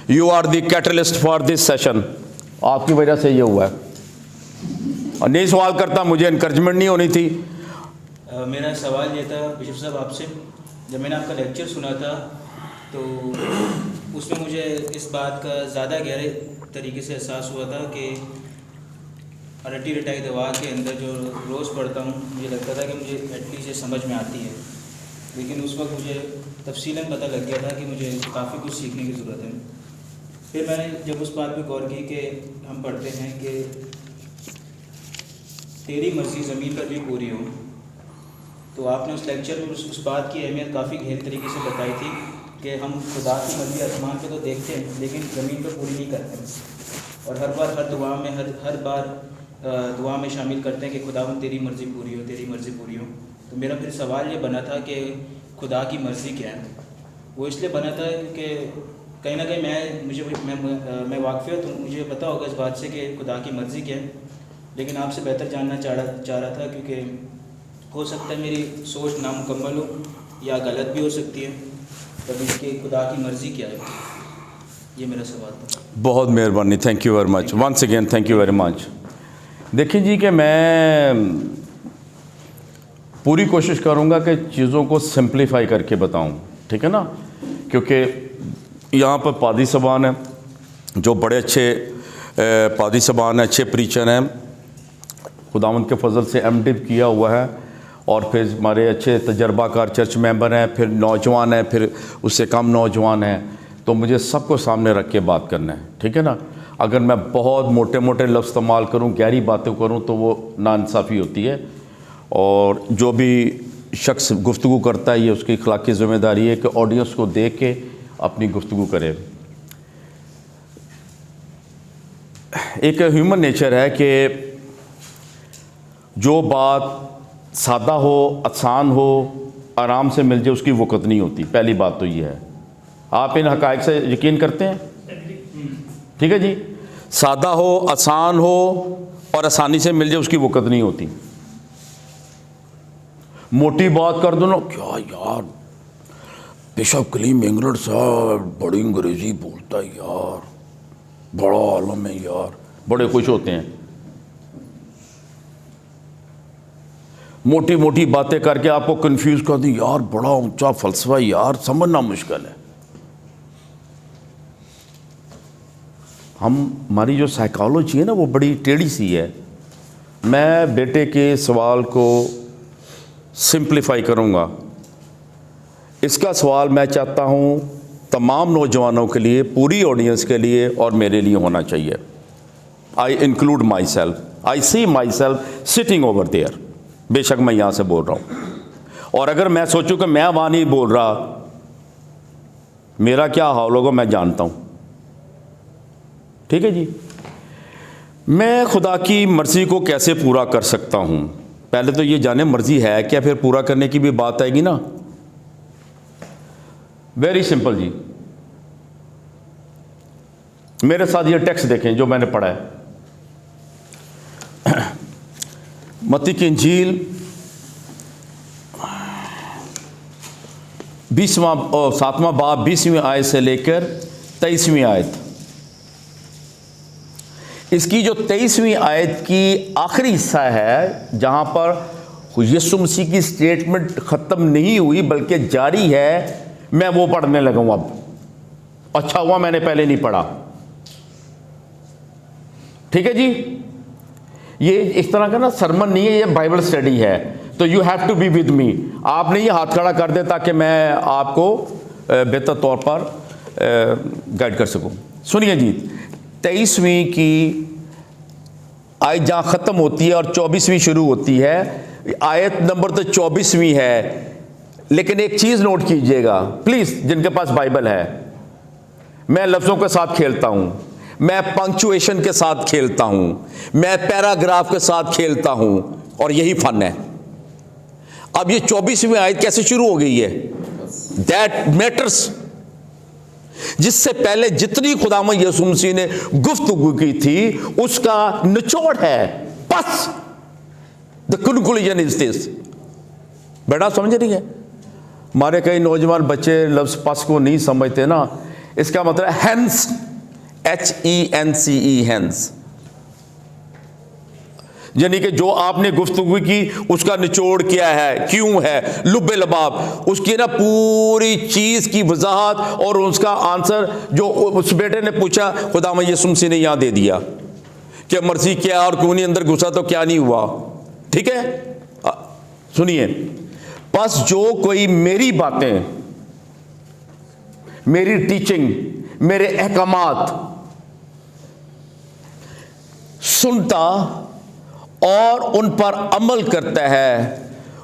You are the catalyst for this session. आपकी वजह से ये हुआ है। और नहीं सवाल करता, मुझे इनकरेजमेंट नहीं होनी थी। मेरा सवाल ये था बिशप साहब आपसे, जब मैंने आपका लेक्चर सुना था तो उसमें मुझे इस बात का ज़्यादा गहरे तरीके से एहसास हुआ था कि रटी रटाई दवा के अंदर जो रोज़ पढ़ता हूँ, मुझे लगता था कि मुझे एटलीस्ट ये समझ में आती है, लेकिन उस वक्त मुझे तफसीलन पता लग गया था कि मुझे काफ़ी कुछ सीखने की ज़रूरत है। फिर मैंने जब उस बात पे गौर की कि हम पढ़ते हैं कि तेरी मर्ज़ी ज़मीन पर भी पूरी हो, तो आपने उस लेक्चर में उस बात की अहमियत काफ़ी गहरे तरीके से बताई थी कि हम खुदा की मर्ज़ी आसमान पे तो देखते हैं लेकिन ज़मीन पर पूरी नहीं करते, और हर बार हर दुआ में हर बार दुआ में शामिल करते हैं कि खुदावंद तेरी मर्ज़ी पूरी हो, तेरी मर्ज़ी पूरी हो। तो मेरा फिर सवाल ये बना था कि खुदा की मर्ज़ी क्या है। वो इसलिए बना था कि कहीं ना कहीं मैं वाक़फ़, तो मुझे पता होगा इस बात से कि खुदा की मर्ज़ी क्या है, लेकिन आपसे बेहतर जानना चाह रहा था, क्योंकि हो सकता है मेरी सोच नामुकम्मल हो या गलत भी हो सकती है, तब इसके खुदा की मर्ज़ी क्या है, ये मेरा सवाल था। बहुत मेहरबानी, thank you very much, once again thank you very much. देखिए जी कि मैं पूरी कोशिश करूँगा कि चीज़ों को सिंप्लीफाई करके बताऊँ, ठीक है ना, क्योंकि यहाँ पर पादी सबान है जो बड़े अच्छे पादी सबान हैं, अच्छे प्रीचर हैं, खुदावंद के फजल से एमडिप किया हुआ है, और फिर हमारे अच्छे तजर्बाकार चर्च मेंबर हैं, फिर नौजवान हैं, फिर उससे कम नौजवान हैं। तो मुझे सबको सामने रख के बात करना है, ठीक है ना। अगर मैं बहुत मोटे मोटे लफ्ज़ इस्तेमाल करूं, गहरी बातें करूं, तो वो नाइंसाफ़ी होती है, और जो भी शख्स गुफ्तगू करता है ये उसकी अखलाकी ज़िम्मेदारी है कि ऑडियंस को देख के अपनी गुफ्तगू करे। एक ह्यूमन नेचर है कि जो बात सादा हो, आसान हो, आराम से मिल जाए, उसकी वक़्त नहीं होती। पहली बात तो ये है। आप इन हक़ाइक़ से यकीन करते हैं? ठीक है जी। सादा हो, आसान हो और आसानी से मिल जाए, उसकी वक़्त नहीं होती। मोटी बात कर दो ना, क्या यार बिशप कलीम इंग्लैंड साहब बड़ी अंग्रेज़ी बोलता है यार, बड़ा आलम है यार, बड़े खुश होते हैं। मोटी मोटी बातें करके आपको कंफ्यूज कर दी, यार बड़ा ऊंचा फ़लसफ़ा यार, समझना मुश्किल है। हमारी जो साइकोलॉजी है ना वो बड़ी टेढ़ी सी है। मैं बेटे के सवाल को सिंप्लीफाई करूँगा। इसका सवाल मैं चाहता हूँ तमाम नौजवानों के लिए, पूरी ऑडियंस के लिए और मेरे लिए होना चाहिए। I include myself, I see myself sitting over there. बेशक मैं यहाँ से बोल रहा हूँ, और अगर मैं सोचूं कि मैं वहाँ नहीं बोल रहा, मेरा क्या हाल होगा मैं जानता हूँ। ठीक है जी। मैं खुदा की मर्ज़ी को कैसे पूरा कर सकता हूँ? पहले तो ये जाने मर्ज़ी है क्या, फिर पूरा करने की भी बात आएगी ना। वेरी सिंपल जी, मेरे साथ ये टेक्स्ट देखें जो मैंने पढ़ा है। मत्ती की इंजील 7वां बाब 20वीं आयत से लेकर 23वीं आयत। इसकी जो 23वीं आयत की आखिरी हिस्सा है, जहाँ पर यीशु मसीह की स्टेटमेंट ख़त्म नहीं हुई बल्कि जारी है, मैं वो पढ़ने लगा हूँ अब। अच्छा हुआ मैंने पहले नहीं पढ़ा। ठीक है जी। ये इस तरह का ना सरमन नहीं है, ये बाइबल स्टडी है, तो you have to be with me. आपने ये हाथ खड़ा कर दे ताकि मैं आपको बेहतर तौर पर गाइड कर सकूं। सुनिए जी, 23वीं की आयत जहाँ ख़त्म होती है और 24वीं शुरू होती है। आयत नंबर तो 24वीं है, लेकिन एक चीज़ नोट कीजिएगा प्लीज़, जिनके पास बाइबल है। मैं लफ्ज़ों के साथ खेलता हूँ, मैं पंक्चुएशन के साथ खेलता हूँ, मैं पैराग्राफ के साथ खेलता हूँ, और यही फ़न है। अब ये 24वीं आयत कैसे शुरू हो गई है? That matters. जिससे पहले जितनी खुदावंद यीशु मसीह ने गुफ्तगू की थी उसका निचोड़ है, बस। The conclusion is this. बेटा समझ रही है? हमारे कई नौजवान बच्चे लफ्ज़ पस को नहीं समझते ना, इसका मतलब हेंस, HENCE, हेंस, यानी कि जो आपने गुफ्तगू की उसका निचोड़ क्या है, क्यों है, लुब्बे लबाब, उसकी ना पूरी चीज की वजाहत और उसका आंसर जो उस बेटे ने पूछा, खुदा यसुम से ने यहां दे दिया कि मर्जी क्या और क्यों नहीं अंदर घुसा तो क्या नहीं हुआ। ठीक है, सुनिए, बस जो कोई मेरी बातें, मेरी टीचिंग, मेरे अहकामात सुनता और उन पर अमल करता है,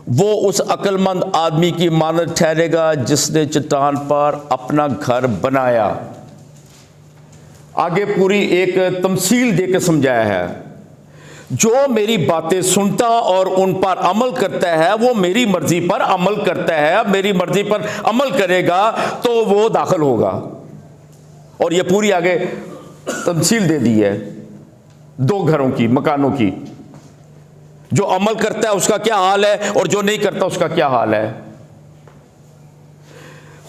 वो उस अक्लमंद आदमी की मानद ठहरेगा जिसने चट्टान पर अपना घर बनाया। आगे पूरी एक तमसील देकर समझाया है, जो मेरी बातें सुनता और उन पर अमल करता है वो मेरी मर्जी पर अमल करता है, मेरी मर्जी पर अमल करेगा तो वो दाखिल होगा। और ये पूरी आगे तमसील दे दी है 2 घरों की, मकानों की। जो अमल करता है उसका क्या हाल है और जो नहीं करता उसका क्या हाल है।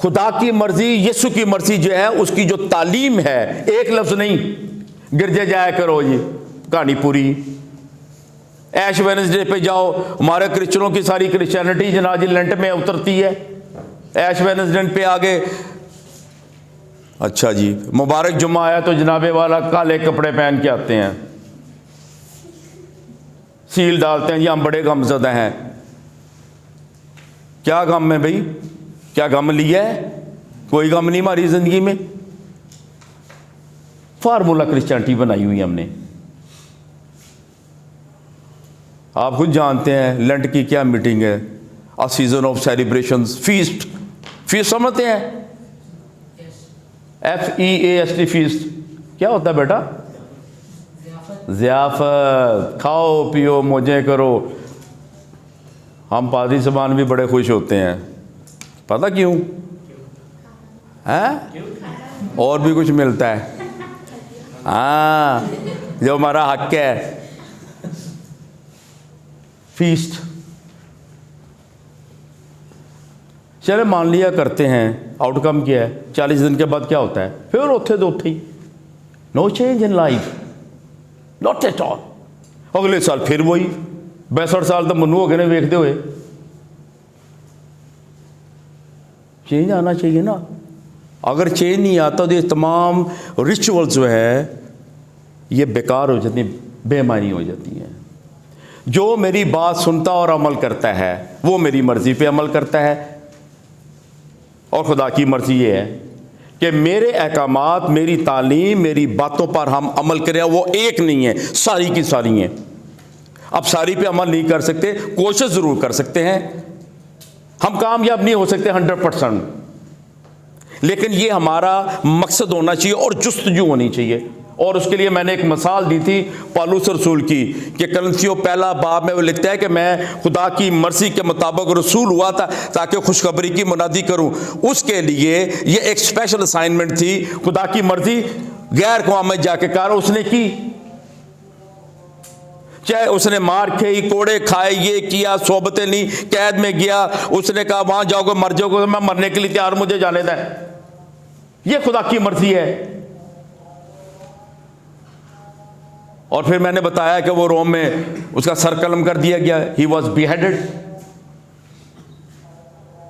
खुदा की मर्जी, यीशु की मर्जी जो है उसकी जो तालीम है, एक लफ्ज नहीं, गिरजे जाया करो जी, कहानी पूरी। ऐश वेडनेसडे पे जाओ, हमारे क्रिश्चियनों की सारी क्रिश्चियनिटी जनाब जी लेंट में उतरती है। ऐश वेडनेसडे पे आगे अच्छा जी मुबारक जुम्मा आया तो जनाबे वाला काले कपड़े पहन के आते हैं, सील डालते हैं जी हम बड़े गमज़दा हैं। क्या गम है भाई, क्या गम लिया है? कोई गम नहीं हमारी जिंदगी में। फार्मूला क्रिश्चियनिटी बनाई हुई हमने, आप खुद जानते हैं। लेंट की क्या मीटिंग है, अ season of celebrations, feast. Feast समझते हैं? FEAST, फीस्ट क्या होता है बेटा? ज़ियाफ़त, खाओ पियो मौजें करो। हम पादरी साहबान भी बड़े खुश होते हैं, पता क्यों है? और भी कुछ मिलता है, हाँ, जो हमारा हक है। फीस्ट चले मान लिया करते हैं, आउटकम क्या है? 40 दिन के बाद क्या होता है? फिर उठे तो उठे ही, no change in life, not at all. अगले साल फिर वही 62 साल तो मनु हो गए ने वेखते हुए। चेंज आना चाहिए ना। अगर चेंज नहीं आता तो ये तमाम रिचुअल्स जो है ये बेकार हो जाती, बेमानी हो जाती हैं। जो मेरी बात सुनता और अमल करता है वो मेरी मर्जी पे अमल करता है। और खुदा की मर्जी ये है कि मेरे अहकामात, मेरी तालीम, मेरी बातों पर हम अमल करें। वो एक नहीं है, सारी की सारी हैं। अब सारी पे अमल नहीं कर सकते, कोशिश ज़रूर कर सकते हैं। हम कामयाब नहीं हो सकते 100%, लेकिन ये हमारा मकसद होना चाहिए और जुस्तजू होनी चाहिए। और उसके लिए मैंने एक मिसाल दी थी पौलुस रसूल की, कि कलंसियों 1 बाब में वो लिखता है कि मैं खुदा की मर्जी के मुताबिक रसूल हुआ था ताकि खुशखबरी की मुनादी करूं। उसके लिए ये एक स्पेशल असाइनमेंट थी। खुदा की मर्जी गैर कौम में जाके कार उसने की, चाहे उसने मार खाई, कोड़े खाए, ये किया, सोबतें ली, कैद में गया, उसने कहा वहां जाओगे मर जाओगे, मैं मरने के लिए तैयार, मुझे जाने दें। ये खुदा की मर्जी है। और फिर मैंने बताया कि वो रोम में उसका सर कलम कर दिया गया, ही वॉज बिहेडेड।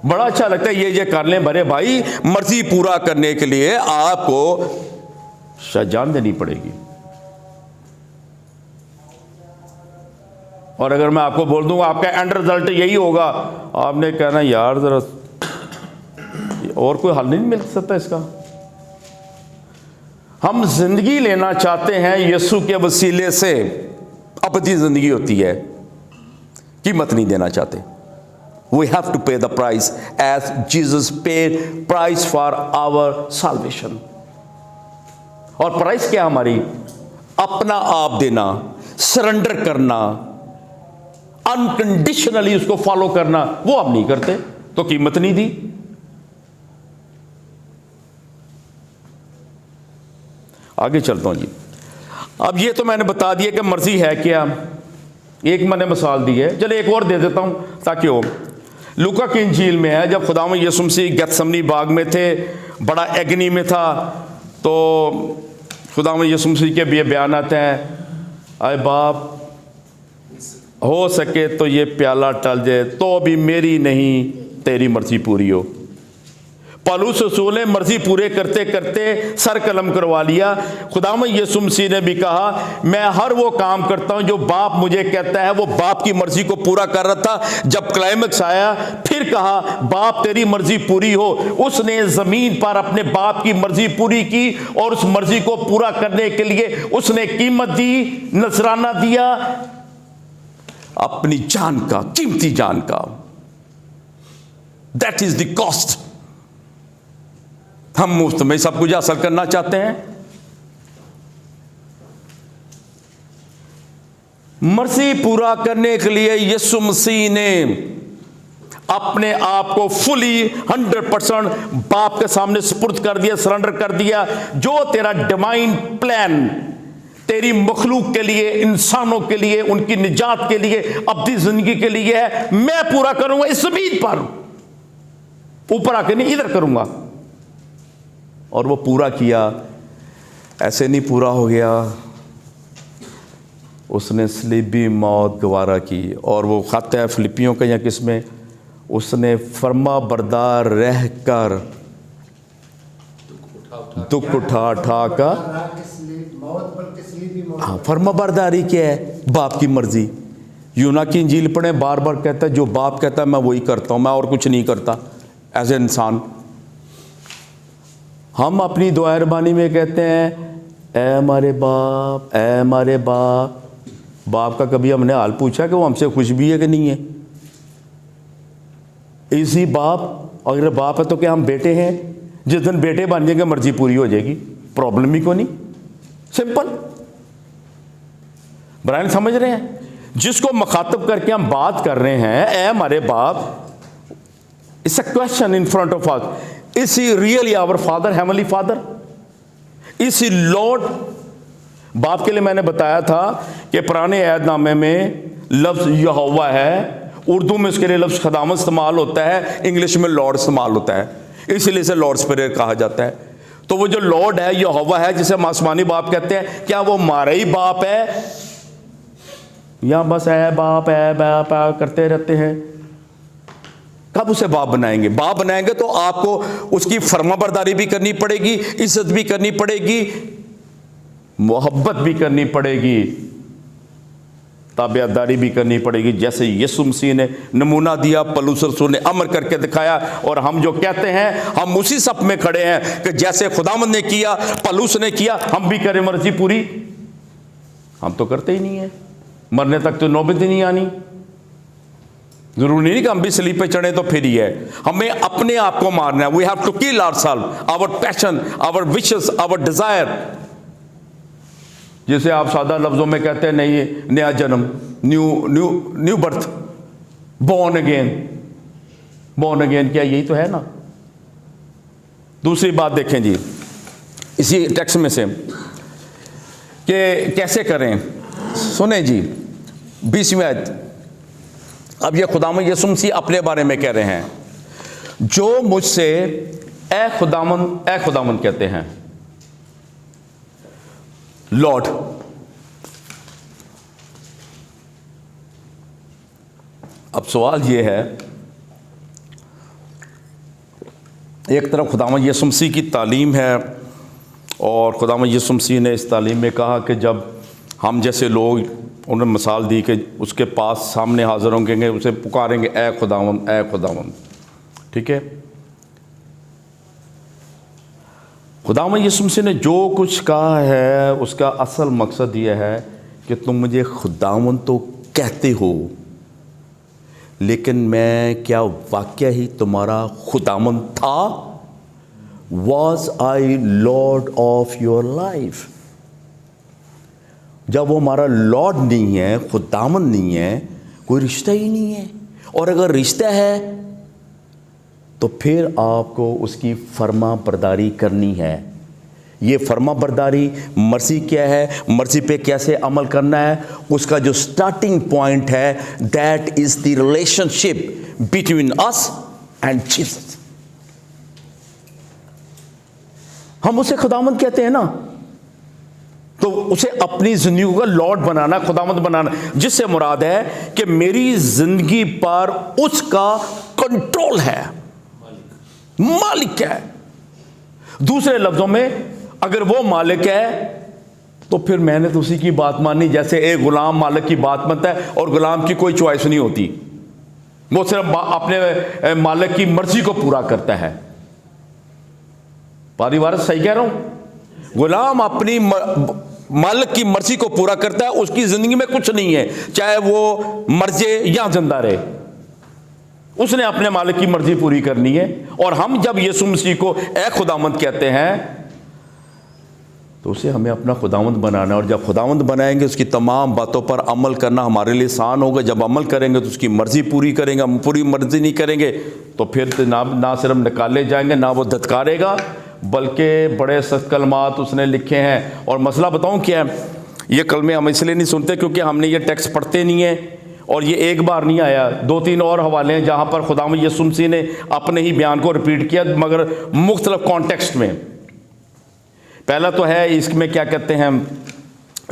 बड़ा अच्छा लगता है ये कर लें। बड़े भाई, मर्जी पूरा करने के लिए आपको शायद जान देनी पड़ेगी। और अगर मैं आपको बोल दूंगा आपका एंड रिजल्ट यही होगा, आपने कहना यार जरा और कोई हल नहीं मिल सकता इसका। हम जिंदगी लेना चाहते हैं यीशु के वसीले से, अबदी जिंदगी होती है, कीमत नहीं देना चाहते। We have to pay the price as Jesus paid price for our salvation. और प्राइस क्या हमारी? अपना आप देना, सरेंडर करना, अनकंडीशनली उसको फॉलो करना। वो हम नहीं करते तो कीमत नहीं दी। आगे चलता हूं जी। अब ये तो मैंने बता दिया कि मर्जी है क्या, एक मैंने मिसाल दी है। चलो एक और दे देता हूं ताकि हो। लूका की इंजील में है, जब खुदावंद यीशु मसीह गेत्समनी बाग में थे, बड़ा एगनी में था, तो खुदावंद यीशु मसीह के भी ये बयान आते हैं, अरे बाप हो सके तो ये प्याला टल जाए, तो भी मेरी नहीं तेरी मर्जी पूरी हो। पौलुस रसूल ने मर्जी पूरे करते करते सर कलम करवा लिया। खुदावंद यीशु मसीह ने भी कहा, मैं हर वो काम करता हूं जो बाप मुझे कहता है। वो बाप की मर्जी को पूरा कर रहा था। जब क्लाइमेक्स आया, फिर कहा, बाप तेरी मर्जी पूरी हो। उसने जमीन पर अपने बाप की मर्जी पूरी की, और उस मर्जी को पूरा करने के लिए उसने कीमत दी, नजराना दिया, अपनी जान का, कीमती जान का। That is the cost. हम मुफ्त में सब कुछ हासिल करना चाहते हैं। मर्जी पूरा करने के लिए यीशु मसीह ने अपने आप को फुली 100% बाप के सामने सुपुर्द कर दिया, सरेंडर कर दिया। जो तेरा डिवाइन प्लान तेरी मखलूक के लिए, इंसानों के लिए, उनकी निजात के लिए, अपनी जिंदगी के लिए है, मैं पूरा करूंगा इस जमीन पर, ऊपर आके नहीं, इधर करूंगा। और वो पूरा किया। ऐसे नहीं पूरा हो गया, उसने सलीबी मौत गवारा की। और वो खत है फिलिपियों का या किसमें, उसने फर्मा बरदार रह कर दुख उठा उठा कर, हाँ, फर्मा बरदारी क्या है? बाप की मर्जी। यूना की इंजील पढ़े, बार बार कहता है जो बाप कहता है मैं वही करता हूं, मैं और कुछ नहीं करता एज ए इंसान। हम अपनी दुआ रबानी में कहते हैं, ऐ हमारे बाप, ऐ हमारे बाप। बाप का कभी हमने हाल पूछा कि वो हमसे खुश भी है कि नहीं है? इसी बाप, अगर बाप है तो क्या हम बेटे हैं? जिस दिन बेटे बन जाएंगे मर्जी पूरी हो जाएगी, प्रॉब्लम ही को नहीं, सिंपल। ब्रायन समझ रहे हैं? जिसको मुखातब करके हम बात कर रहे हैं, ऐ हमारे बाप, it's a question in front of us. Is he really our father, heavenly father? Is he Lord? बाप के लिए मैंने बताया था कि पुराने ऐहदनामे में लफ्ज़ यहोवा है, उर्दू में उसके लिए लफ्ज़ खुदावंद इस्तेमाल होता है, इंग्लिश में लॉर्ड इस्तेमाल होता है, इसलिए इसे लॉर्ड्स प्रेयर कहा जाता है। तो वो जो लॉर्ड है, यहोवा है, जिसे हम आसमानी बाप कहते हैं, क्या वो हमारा ही बाप है या बस है बाप करते रहते हैं? कब उसे बाप बनाएंगे? बाप बनाएंगे तो आपको उसकी फर्माबरदारी भी करनी पड़ेगी, इज्जत भी करनी पड़ेगी, मोहब्बत भी करनी पड़ेगी, ताबियादारी भी करनी पड़ेगी। जैसे यीशु मसीह ने नमूना दिया, पौलुस रसूल ने अमर करके दिखाया, और हम जो कहते हैं हम उसी सब में खड़े हैं कि जैसे खुदावंद ने किया, पौलुस ने किया, हम भी करें मर्जी पूरी। हम तो करते ही नहीं है, मरने तक तो नौबत ही नहीं आनी। जरूरी नहीं कि हम भी स्लीप पे चढ़े तो फिर ही है, हमें अपने आप को मारना है। We have to kill ourselves, our passion, our wishes, our desire, जिसे आप सादा लफ्जों में कहते हैं नहीं, नया जन्म, new birth, born again. Born again क्या यही तो है ना? दूसरी बात देखें जी इसी टेक्स्ट में से कि कैसे करें। सुने जी 20वीं आयत। अब ये खुदावंद यीशु मसीह अपने बारे में कह रहे हैं, जो मुझसे ए खुदावंद कहते हैं, लॉर्ड। अब सवाल ये है, एक तरफ खुदावंद यीशु मसीह की तालीम है, और खुदावंद यीशु मसीह ने इस तालीम में कहा कि जब हम जैसे लोग, उन्होंने मिसाल दी कि उसके पास सामने हाजिर होंगे, उसे पुकारेंगे ए खुदावंद, ए खुदावंद। ठीक है, खुदावंद यीशु मसीह ने जो कुछ कहा है उसका असल मकसद यह है कि तुम मुझे खुदावंद तो कहते हो, लेकिन मैं क्या वाकया ही तुम्हारा खुदावंद था? Was I Lord of your life? जब वो हमारा लॉर्ड नहीं है, खुदावंद नहीं है, कोई रिश्ता ही नहीं है। और अगर रिश्ता है तो फिर आपको उसकी फर्मा बरदारी करनी है। ये फर्मा बरदारी, मर्सी क्या है, मर्सी पे कैसे अमल करना है, उसका जो स्टार्टिंग पॉइंट है, that is the relationship between us and Jesus. हम उसे खुदावंद कहते हैं ना, तो उसे अपनी जिंदगी का लॉर्ड बनाना, खुदावंद बनाना, जिससे मुराद है कि मेरी जिंदगी पर उसका कंट्रोल है, मालिक है। दूसरे लफ्जों में, अगर वो मालिक है तो फिर मैंने तो उसी की बात माननी, जैसे एक गुलाम मालिक की बात मानता है और गुलाम की कोई चॉइस नहीं होती, वो सिर्फ अपने मालिक की मर्जी को पूरा करता है। पारिवारिक सही कह रहा हूं? गुलाम अपनी मालिक की मर्जी को पूरा करता है, उसकी जिंदगी में कुछ नहीं है, चाहे वो मर जाए या जिंदा रहे, उसने अपने मालिक की मर्जी पूरी करनी है। और हम जब यीशु मसीह को ए खुदावंद कहते हैं तो उसे हमें अपना खुदावंद बनाना है, और जब खुदावंद बनाएंगे उसकी तमाम बातों पर अमल करना हमारे लिए आसान होगा। जब अमल करेंगे तो उसकी मर्जी पूरी करेंगे, हम पूरी मर्जी नहीं करेंगे तो फिर तो ना सिर्फ निकाले जाएंगे, ना वो धत्कारेगा, बल्कि बड़े सख्त कलमात उसने लिखे हैं। और मसला बताऊं क्या है, ये कलमे हम इसलिए नहीं सुनते क्योंकि हमने ये टेक्स्ट पढ़ते नहीं है, और ये एक बार नहीं आया, 2-3 और हवाले हैं जहाँ पर खुदावंद यीशु मसीह ने अपने ही बयान को रिपीट किया, मगर मुख्तलिफ कॉन्टेक्स्ट में। पहला तो है इसमें क्या कहते हैं,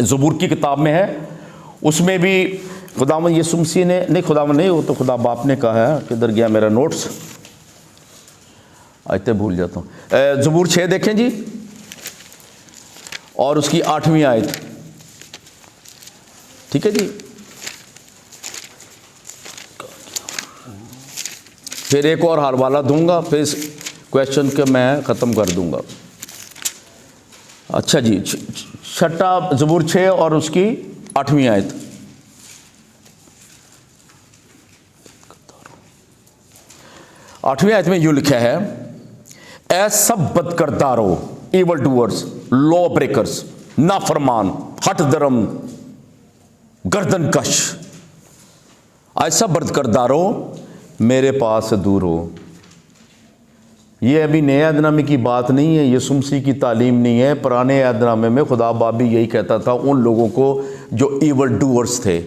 ज़बूर की किताब में है, उसमें भी खुदावंद यीशु मसीह ने, नहीं खुदावंद नहीं, वो तो खुदा बाप ने कहा है, किधर गया मेरा नोट्स, आयते भूल जाता हूँ। ज़बूर 6 देखें जी, और उसकी 8वीं आयत, ठीक है जी। फिर एक और हवाला दूंगा, फिर इस क्वेश्चन के मैं ख़त्म कर दूंगा। अच्छा जी, छठा ज़बूर 6 और उसकी 8वीं आयत। आठवीं आयत में यूं लिखा है, ऐ सब बदकरदारों, इवल डूअर्स, लॉ ब्रेकर्स, नाफरमान, हठ धर्म, गर्दन कश, ऐसा बदकरदारों मेरे पास से दूर हो। ये अभी नए अहदनामे की बात नहीं है, यीशु मसीह की तालीम नहीं है। पुराने अहदनामे में खुदा बाप भी यही कहता था उन लोगों को जो इवल डूअर्स थे,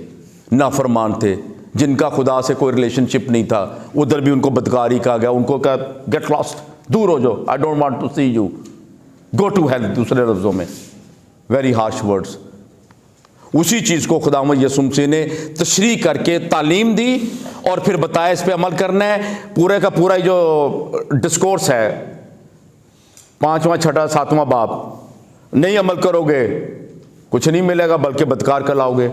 नाफरमान थे, जिनका खुदा से कोई रिलेशनशिप नहीं था, उधर भी उनको बदकारी कहा गया, उनको कहा गेट लॉस्ट, दूर हो जाओ, I don't want to see you, go to hell, दूसरे लफ्ज़ों में वेरी हार्श वर्ड्स। उसी चीज़ को खुदावंद यीशु मसीह ने तशरीह करके तालीम दी और फिर बताया इस पे अमल करना है। पूरे का पूरा जो डिस्कोर्स है, 5वां, 6वां, 7वां बाब, नहीं अमल करोगे कुछ नहीं मिलेगा बल्कि बदकार कहलाओगे।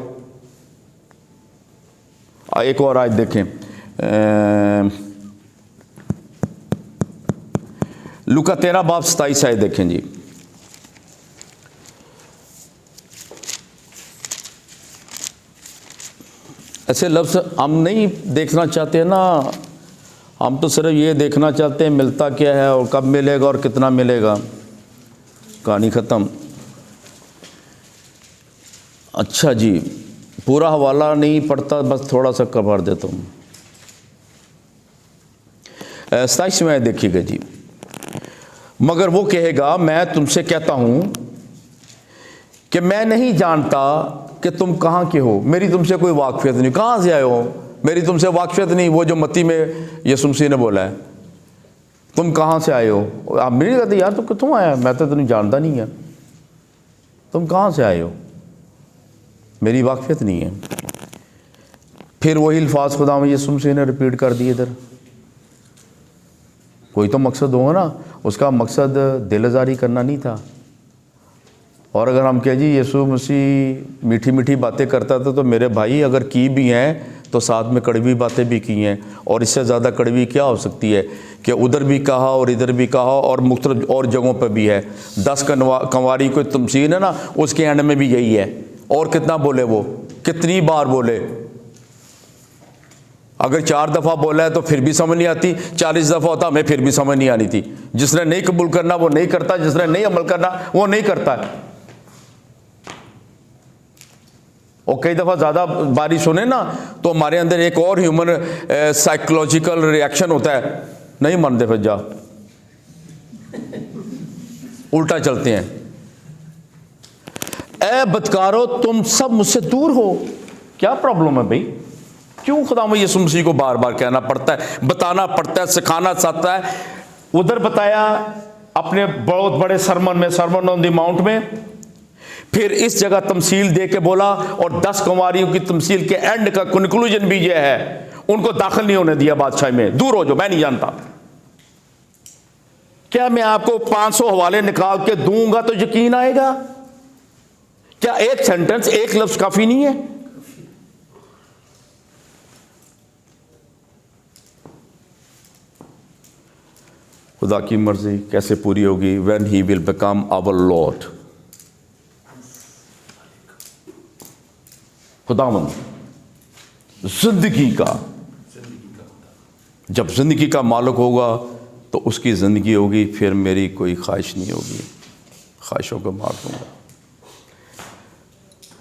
एक और आयत देखें, लूका 13 बाब 27 आयत देखें जी। ऐसे लफ्ज़ हम नहीं देखना चाहते हैं ना, हम तो सिर्फ ये देखना चाहते हैं मिलता क्या है और कब मिलेगा और कितना मिलेगा, कहानी ख़त्म। अच्छा जी, पूरा हवाला नहीं पढ़ता, बस थोड़ा सा कवर देता हूँ। 27 में देखिएगा जी, मगर वो कहेगा मैं तुमसे कहता हूँ कि मैं नहीं जानता कि तुम कहाँ के हो, मेरी तुमसे कोई वाकफियत नहीं। कहाँ से आए हो, मेरी तुमसे वाकफियत नहीं। वो जो मत्ती में यीशु मसीह ने बोला है, तुम कहाँ से आए हो। आप मेरी कहते यार तुम कितों आया, मैं तो तुम्हें जानता नहीं है, तुम कहाँ से आए हो, मेरी वाकफियत नहीं है। फिर वही अल्फाज खुदा में यीशु मसीह ने रिपीट कर दिए इधर। कोई तो मकसद होगा ना, उसका मकसद दिल आज़ारी करना नहीं था। और अगर हम कहें जी यीशु मसीह मीठी मीठी बातें करता था, तो मेरे भाई अगर की भी हैं तो साथ में कड़वी बातें भी की हैं, और इससे ज़्यादा कड़वी क्या हो सकती है कि उधर भी कहा और इधर भी कहा और मुख्तलिफ और जगहों पर भी है। 10 कंवारी कोई तमसील है ना, उसके एंड में भी यही है। और कितना बोले, वो कितनी बार बोले, अगर 4 दफ़ा बोला है तो फिर भी समझ नहीं आती, 40 दफ़ा होता हमें फिर भी समझ नहीं आनी थी। जिसने नहीं कबूल करना वो नहीं करता, जिसने नहीं अमल करना वो नहीं करता। और कई दफ़ा ज़्यादा बारी सुने ना तो हमारे अंदर एक और ह्यूमन साइकोलॉजिकल रिएक्शन होता है, नहीं मानते फिर जा, उल्टा चलते हैं। ए बदकारो तुम सब मुझसे दूर हो। क्या प्रॉब्लम है भाई? क्यों खुदा में यीशु मसीह को बार बार कहना पड़ता है, बताना पड़ता है, सिखाना चाहता है? उधर बताया अपने बहुत बड़े सरमन में, सरमन ऑन द माउंट में, फिर इस जगह तमसील दे के बोला, और 10 कुंवारियों की तमसील के एंड का कंक्लूजन भी यह है, उनको दाखिल नहीं होने दिया बादशाह में, दूर हो जाओ, मैं नहीं जानता। क्या मैं आपको 500 हवाले निकाल के दूंगा तो यकीन आएगा? क्या एक सेंटेंस, एक लफ्ज काफी नहीं है? खुदा की मर्जी कैसे पूरी होगी? When he will become our lord. खुदावंद जिंदगी का, जब जिंदगी का मालिक होगा तो उसकी ज़िंदगी होगी, फिर मेरी कोई ख्वाहिश नहीं होगी, ख्वाहिशों को मार दूंगा।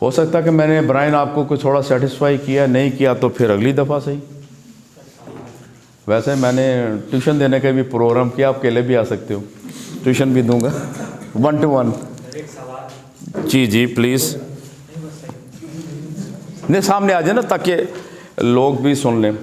हो सकता है कि मैंने ब्रायन आपको कुछ थोड़ा सेटिस्फाई किया, नहीं किया तो फिर अगली दफ़ा सही। वैसे मैंने ट्यूशन देने का भी प्रोग्राम किया, आप अकेले भी आ सकते हो, ट्यूशन भी दूंगा 1 to 1। जी जी प्लीज़, नहीं सामने आ जाए ना ताकि लोग भी सुन लें।